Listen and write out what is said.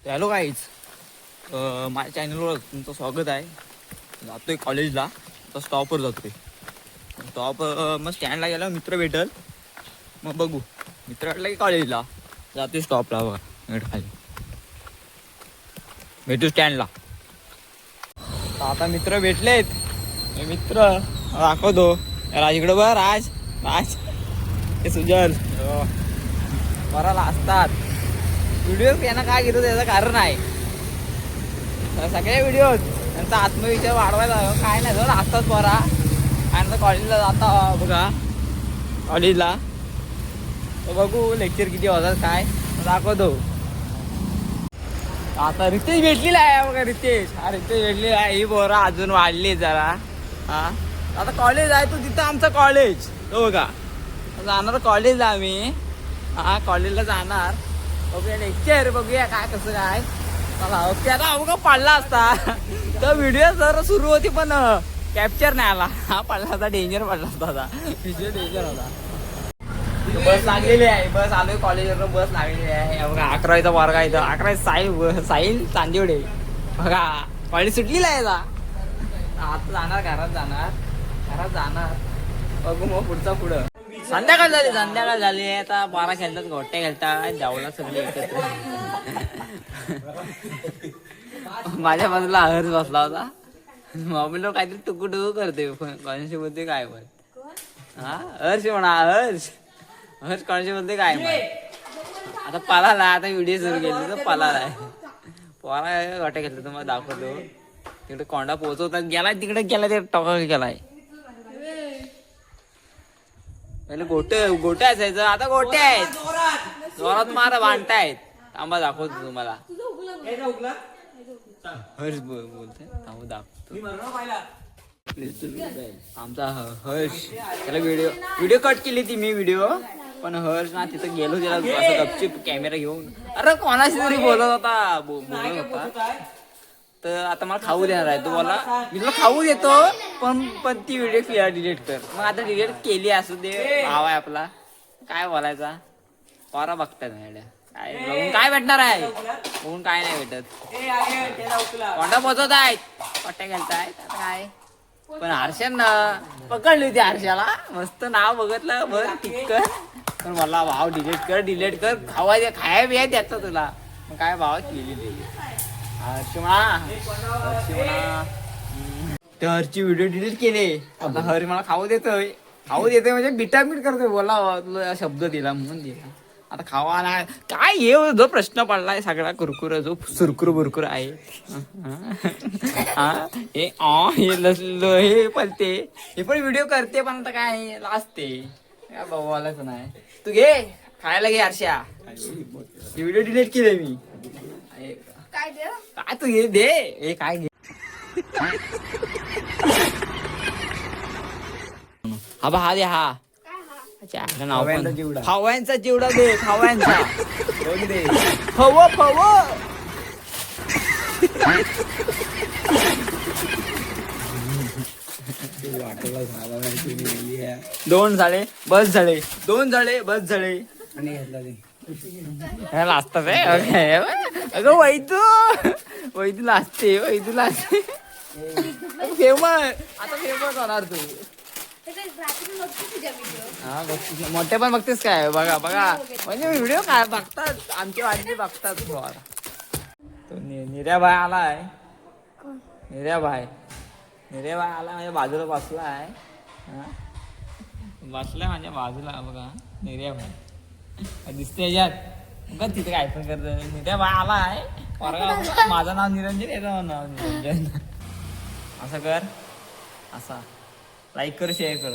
Hello guys, माझ्या चॅनलवर तुमचं स्वागत आहे. जातोय कॉलेजला, आता स्टॉपवर जातोय. स्टॉप मग स्टँडला गेला मित्र भेटल, मग बघू. मित्र भेटला की कॉलेजला जातोय. स्टॉपला बघा खाली भेटू स्टँडला. आता मित्र भेटलेत. हे मित्र दाखवतो. राज इकडं बघ, राज राज हे सुजल बराला असतात. व्हिडिओ यांना काय घेतो त्याचं कारण आहे. सगळे व्हिडिओ त्यांचा आत्मविश्वास वाढवायला काय नाही जर असतात बरा. आणि कॉलेजला जाता बघा, कॉलेजला तर बघू लेक्चर किती होतात काय दाखवतो. आता रितेश भेटलेला आहे बघा. रितेश भेटलेला आहे. ही बोरा अजून वाढली जरा. हा आता कॉलेज आहे तो तिथं आमचं कॉलेज तो बघा. जाणार कॉलेजला आम्ही. हा कॉलेजला जाणार. बघूया लेक्चर, बघूया काय कसं काय. चला ओके. आता अवघा पडला असता तर व्हिडिओ जर सुरू होती पण कॅप्चर नाही आला. हा पडला होता, डेंजर पडला होता. आता व्हिडिओ डेंजर होता. बस लागलेली आहे. बस आलोय कॉलेजवर, बस लागलेली आहे बघा. 11वीचा वर्ग आहे इथं. 11 साहिल चांदिवडे बघा. कॉलेज सुटलेला आहे आता. जाणार घरात जाणार बघू मग पुढचा पुढं. संध्याकाळ झाली आता. 12 खेळतात, गोट्या खेळतात, जावला सगळे एकत्र. माझ्या बाजूला हर्ष बसला होता. मोबाईलवर काहीतरी टुकू करते. कोणाशी बोलते काय पण. हा हर्ष म्हणा, हर्ष कोणाशी बोलते काय पण. आता पळाला. आता व्हिडिओ सुरू केली तर पळाला. पोरा गोट्या खेळतात तुम्हाला दाखवतो. तिकडे कोंडा पोहोचवतात. गेलाय तिकडे, गेला ते टॉका गेलाय. पहिले गोटे असायचं, आता गोटे आहेत. जोरात मारा भांडतायत. थांबा दाखवतो तुम्हाला. हर्ष बोलते थांबा दाखवतो. आमचा हर्ष त्याला व्हिडिओ कट केली ती मी व्हिडिओ. पण हर्ष ना तिथं गेलो, त्याला असं गपचूप कॅमेरा घेऊन अरे कोणाशी तरी बोलत होता. तर आता मला खाऊ देणार आहे. तो बोला मी तुला खाऊ देतो पण ती व्हिडिओ डिलीट कर. मग आता डिलीट केली असू दे. भाव आहे आपला, काय बोलायचा. पोरा बघतात काय बघून काय भेटणार आहे. बघून काय नाही भेटत. कोंडा पोचवत आहेत, पट्ट्या खेळतायत. आता काय पण हर्षांना पकडली होती. हर्षाला मस्त नाव बघितलं बरं टिक्कर. पण मला भाव डिलीट कर खाया बिया द्यायचा तुला. मग काय भाव केली हर्ष म्हणा. तर हरची व्हिडिओ डिलीट केले. आता हर मला खाऊ देतोय म्हणजे बिटामीट करतोय. बोला तुला शब्द दिला म्हणून दिला. आता खावा नाही काय हे जो प्रश्न पडलाय सगळा. कुरकुर जो सुरकुर बुरकुर आहे. हे पलते हे पण व्हिडिओ करते. पण आता काय लाजते काय बोलायचं नाही. तू घे खायला घे हर्षा. व्हिडिओ डिलीट केले मी. काय तू घे दे. हे काय घे. हा दे. हा फव्यांचा चिवडा दे. फव्यांचा दे. फव दोन झाले बस झाले. आणि लाजतात अगं वैदू लाजते. फेमस आता फेमस होणार तू. हा बघतीस मोठे पण बघतेस काय. बघा म्हणजे व्हिडिओ काय बघतात आमची वाटणी बघतात. तो निर्या भाई आलाय. निर्या भाई आला माझ्या बाजूला बसलाय. बसलाय माझ्या बाजूला बघा. निर्या भाई दिसते याच्यात बघ तिथे काय पण करत. निर्या भाई आलाय. माझं नाव निरंजन, याचं नाव निरंजन. असं कर. असा लाईक कर, शेअर कर.